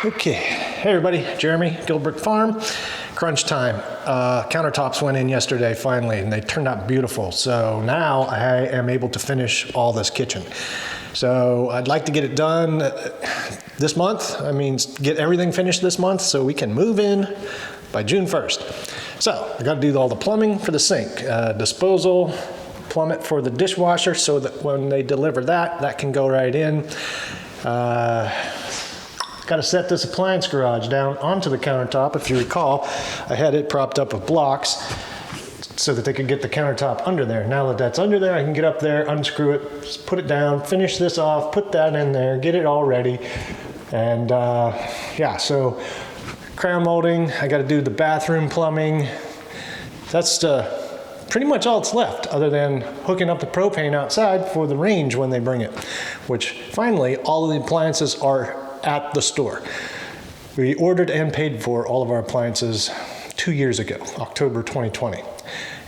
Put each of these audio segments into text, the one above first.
Okay, hey everybody, Jeremy, Guildbrook Farm. Crunch time. Countertops went in yesterday finally, and they turned out beautiful. So now I am able to finish all this kitchen. So I'd like to get it done this month. I mean, get everything finished this month so we can move in by June 1st. So I got to do all the plumbing for the sink, disposal, plummet for the dishwasher so that when they deliver that, that can go right in. Got to set this appliance garage down onto the countertop. If you recall, I had it propped up with blocks so that they could get the countertop under there. Now that that's under there, I can get up there, unscrew it, just put it down, finish this off, put that in there, get it all ready. And yeah, so crown molding, I got to do the bathroom plumbing. That's pretty much all that's left, other than hooking up the propane outside for the range when they bring it, which finally all of the appliances are at the store. We ordered and paid for all of our appliances 2 years ago, October 2020.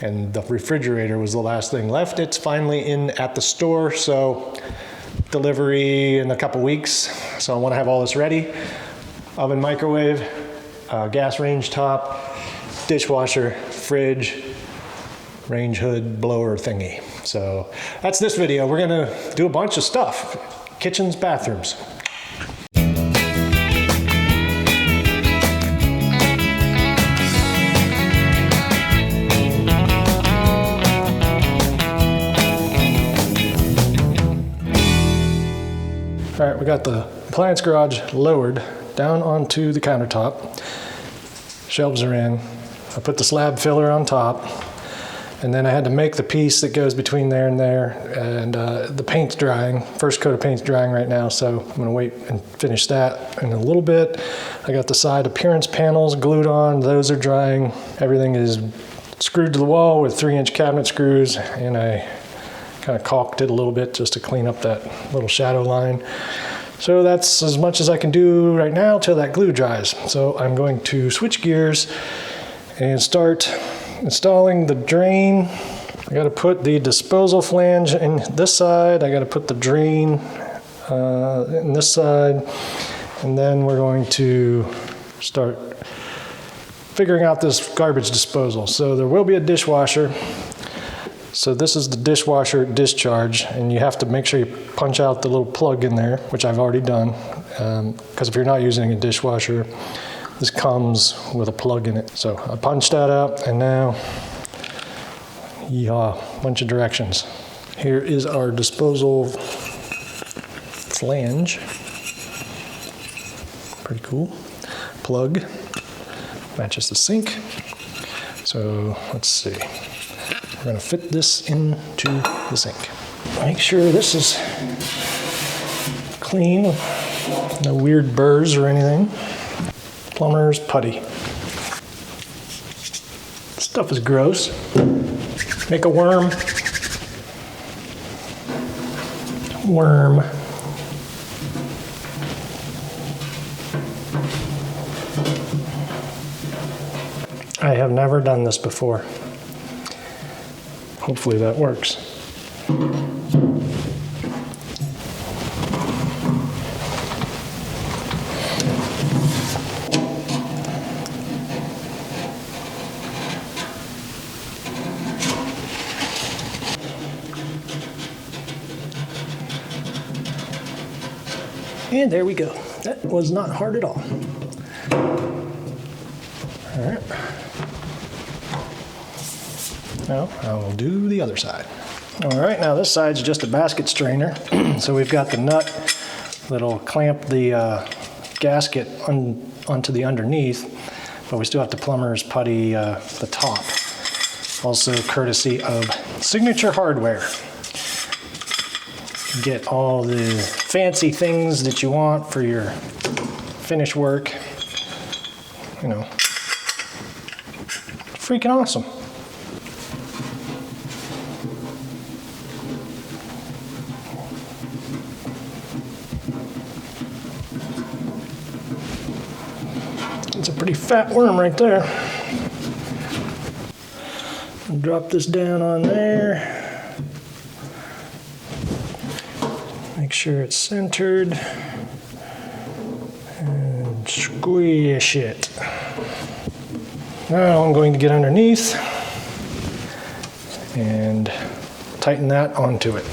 And the refrigerator was the last thing left. It's finally in at the store, so delivery in a couple weeks. So I want to have all this ready. Oven, microwave, gas range top, dishwasher, fridge, range hood, blower thingy. So that's this video. We're gonna do a bunch of stuff. Kitchens, bathrooms. All right, we got the appliance garage lowered down onto the countertop. Shelves are in. I put the slab filler on top, and then I had to make the piece that goes between there and there, and the paint's drying. First coat of paint's drying right now, so I'm gonna wait and finish that in a little bit. I got the side appearance panels glued on. Those are drying. Everything is screwed to the wall with 3-inch cabinet screws, and I kind of caulked it a little bit just to clean up that little shadow line. So that's as much as I can do right now till that glue dries. So I'm going to switch gears and start installing the drain. I got to put the disposal flange in this side. I got to put the drain in this side. And then we're going to start figuring out this garbage disposal. So there will be a dishwasher. So this is the dishwasher discharge, and you have to make sure you punch out the little plug in there, which I've already done, because if you're not using a dishwasher, this comes with a plug in it. So I punched that out, and now, a bunch of directions. Here is our disposal flange. Pretty cool. Plug, matches the sink. So let's see. We're going to fit this into the sink. Make sure this is clean, no weird burrs or anything. Plumber's putty. Stuff is gross. Make a worm. Worm. I have never done this before. Hopefully that works. And there we go. That was not hard at all. All right. Now I will do the other side. All right, now this side's just a basket strainer. So we've got the nut that'll clamp the gasket onto the underneath, but we still have to plumber's putty the top. Also courtesy of Signature Hardware. Get all the fancy things that you want for your finish work. You know, freaking awesome. It's a pretty fat worm right there. I'll drop this down on there. Make sure it's centered. And and squish it. Now I'm going to get underneath and tighten that onto it.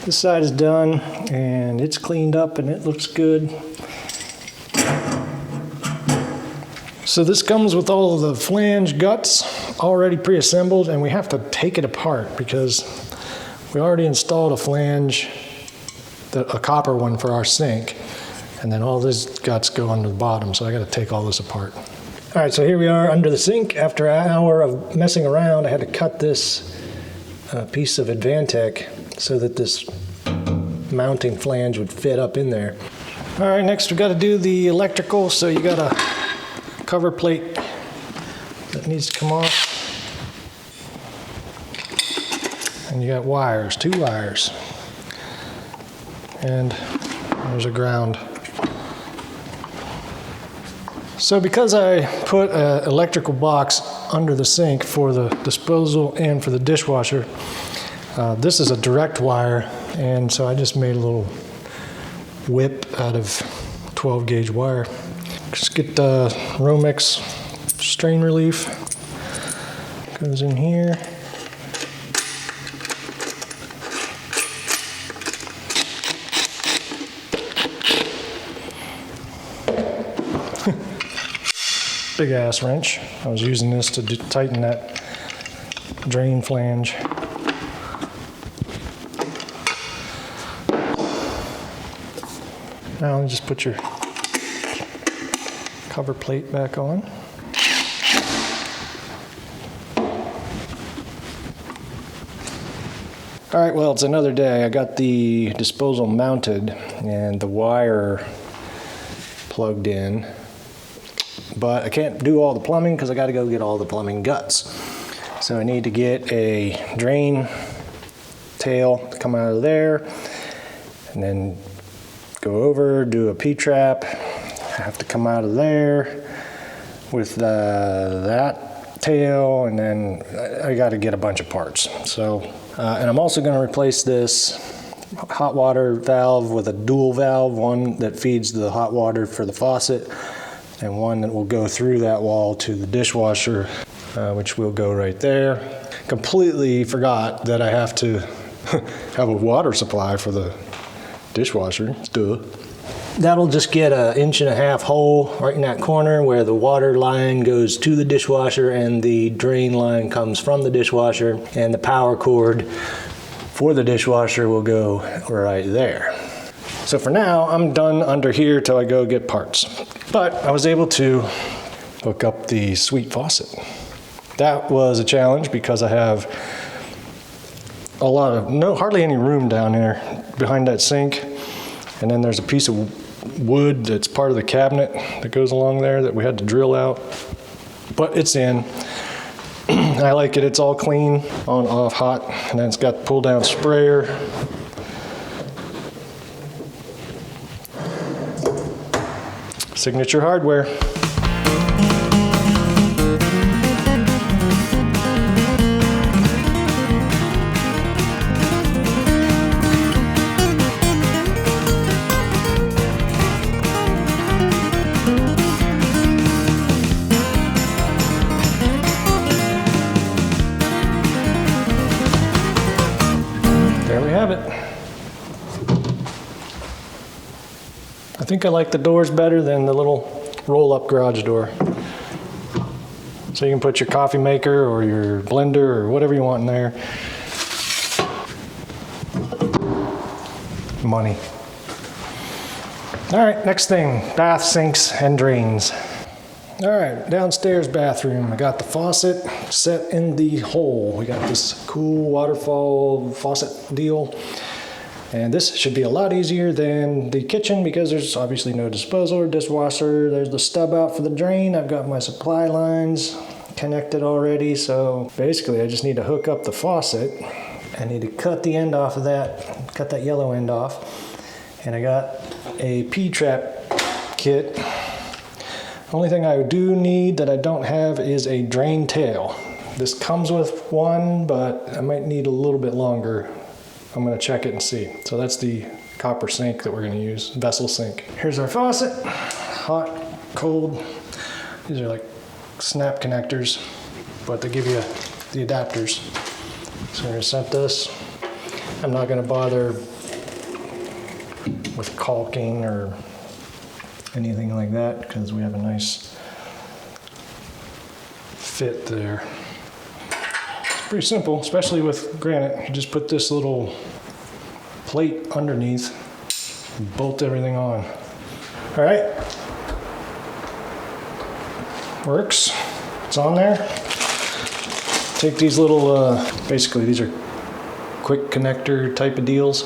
This side is done and it's cleaned up and it looks good. So this comes with all of the flange guts already pre-assembled, and we have to take it apart because we already installed a flange, a copper one for our sink, and then all these guts go under the bottom, so I got to take all this apart. All right, so here we are under the sink. After an hour of messing around, I had to cut this piece of Advantech so that this mounting flange would fit up in there. All right, next we got to do the electrical, so you got a cover plate that needs to come off. And you got wires, 2 wires. And there's a ground. So because I put an electrical box under the sink for the disposal and for the dishwasher, this is a direct wire, and so I just made a little whip out of 12 gauge wire. Just get the Romex strain relief, goes in here. Big ass wrench. I was using this to tighten that drain flange. Now just put your cover plate back on. All right, well, it's another day. I got the disposal mounted and the wire plugged in, but I can't do all the plumbing because I got to go get all the plumbing guts. So I need to get a drain tail to come out of there, and then go over, do a P-trap, have to come out of there with that tail, and then I got to get a bunch of parts. So, and I'm also going to replace this hot water valve with a dual valve, one that feeds the hot water for the faucet, and one that will go through that wall to the dishwasher, which will go right there. Completely forgot that I have to have a water supply for the dishwasher. Duh. That'll just get an 1.5 inch hole right in that corner where the water line goes to the dishwasher and the drain line comes from the dishwasher, and the power cord for the dishwasher will go right there. So for now, I'm done under here till I go get parts. But I was able to hook up the sweet faucet. That was a challenge because I have hardly any room down there behind that sink. And then there's a piece of wood that's part of the cabinet that goes along there that we had to drill out. But it's in. I like it. It's all clean, on, off, hot. And then it's got pull down sprayer. Signature hardware. There we have it. I think I like the doors better than the little roll-up garage door. So you can put your coffee maker or your blender or whatever you want in there. Money. All right, next thing, bath sinks and drains. All right, downstairs bathroom. I got the faucet set in the hole. We got this cool waterfall faucet deal. And this should be a lot easier than the kitchen because there's obviously no disposal or dishwasher. There's the stub out for the drain. I've got my supply lines connected already. So basically I just need to hook up the faucet. I need to cut the end off of that, cut that yellow end off. And I got a P-trap kit. Only thing I do need that I don't have is a drain tail. This comes with one, but I might need a little bit longer. I'm gonna check it and see. So that's the copper sink that we're gonna use, vessel sink. Here's our faucet. hot, cold. These are like snap connectors, but they give you the adapters. So we're gonna set this. I'm not gonna bother with caulking or anything like that because we have a nice fit there. It's pretty simple, especially with granite. You just put this little plate underneath and bolt everything on. All right, works, it's on there. Take these little, basically these are quick connector type of deals.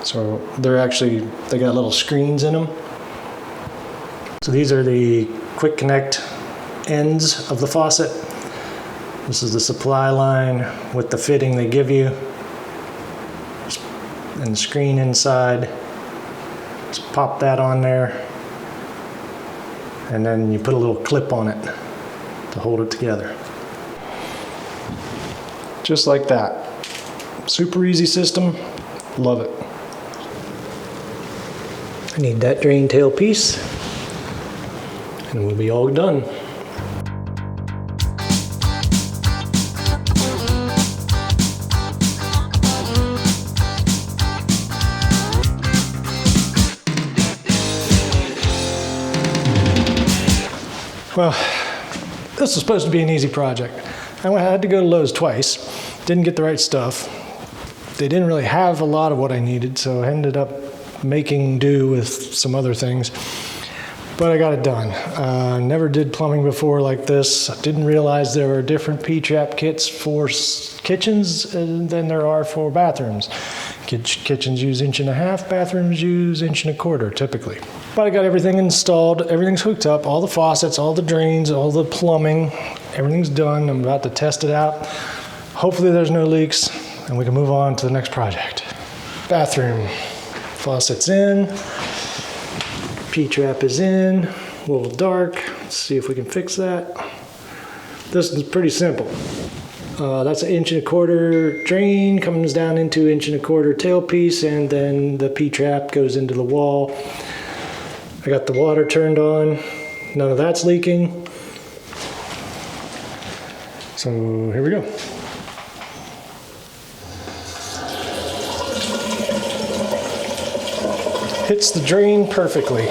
So they got little screens in them. So these are the quick connect ends of the faucet. This is the supply line with the fitting they give you. And the screen inside. Just pop that on there. And then you put a little clip on it to hold it together. Just like that. Super easy system. Love it. I need that drain tail piece and we'll be all done. Well, this was supposed to be an easy project. I had to go to Lowe's twice, didn't get the right stuff. They didn't really have a lot of what I needed, so I ended up making do with some other things. But I got it done. Never did plumbing before like this. I didn't realize there were different P-trap kits for kitchens than there are for bathrooms. Kitchens use 1.5 inches, bathrooms use 1.25 inches typically. But I got everything installed, everything's hooked up, all the faucets, all the drains, all the plumbing, everything's done. I'm about to test it out. Hopefully there's no leaks and we can move on to the next project. Bathroom, faucet's in, P-trap is in, a little dark. Let's see if we can fix that. This is pretty simple. That's 1.25 inch drain, comes down into 1.25 inch tailpiece, and then the P-trap goes into the wall. I got the water turned on, none of that's leaking. So here we go. Hits the drain perfectly.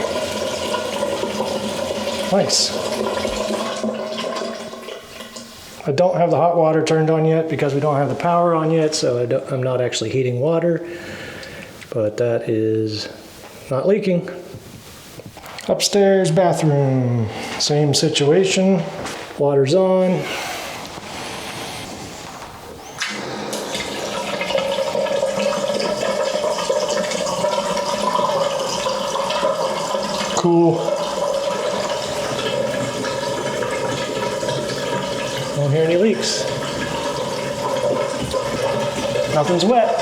Nice. I don't have the hot water turned on yet because we don't have the power on yet, so I'm not actually heating water, but that is not leaking. Upstairs bathroom, same situation. Water's on. Cool. Don't hear any leaks. Nothing's wet.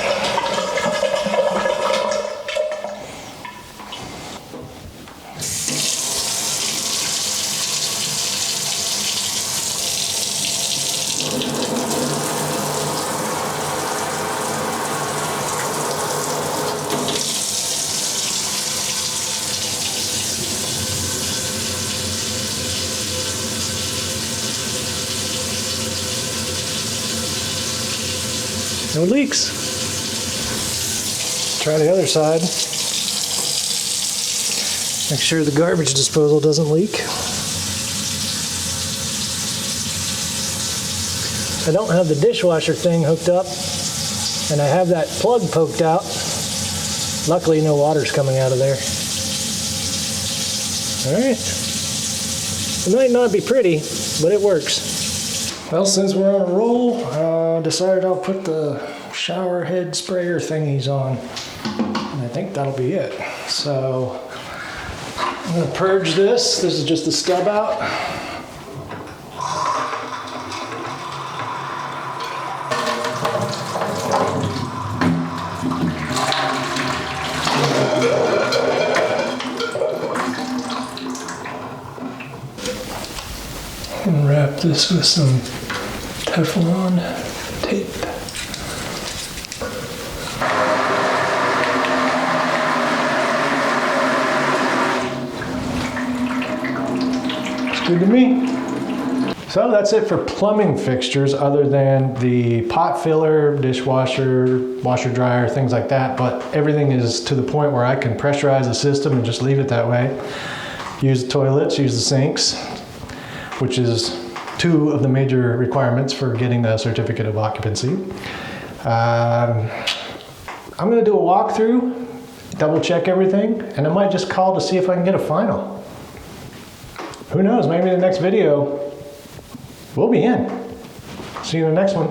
No leaks. Try the other side. Make sure the garbage disposal doesn't leak. I don't have the dishwasher thing hooked up, and I have that plug poked out. Luckily, no water's coming out of there. All right. It might not be pretty, but it works. Well, since we're on a roll, I decided I'll put the shower head sprayer thingies on. And I think that'll be it. So I'm gonna purge this. This is just the stub out. And wrap this with some Teflon tape. Good to me. So that's it for plumbing fixtures other than the pot filler, dishwasher, washer dryer, things like that. But everything is to the point where I can pressurize the system and just leave it that way. Use the toilets, use the sinks, which is 2 of the major requirements for getting the certificate of occupancy. I'm gonna do a walkthrough, double check everything, and I might just call to see if I can get a final. Who knows, maybe the next video we'll be in. See you in the next one.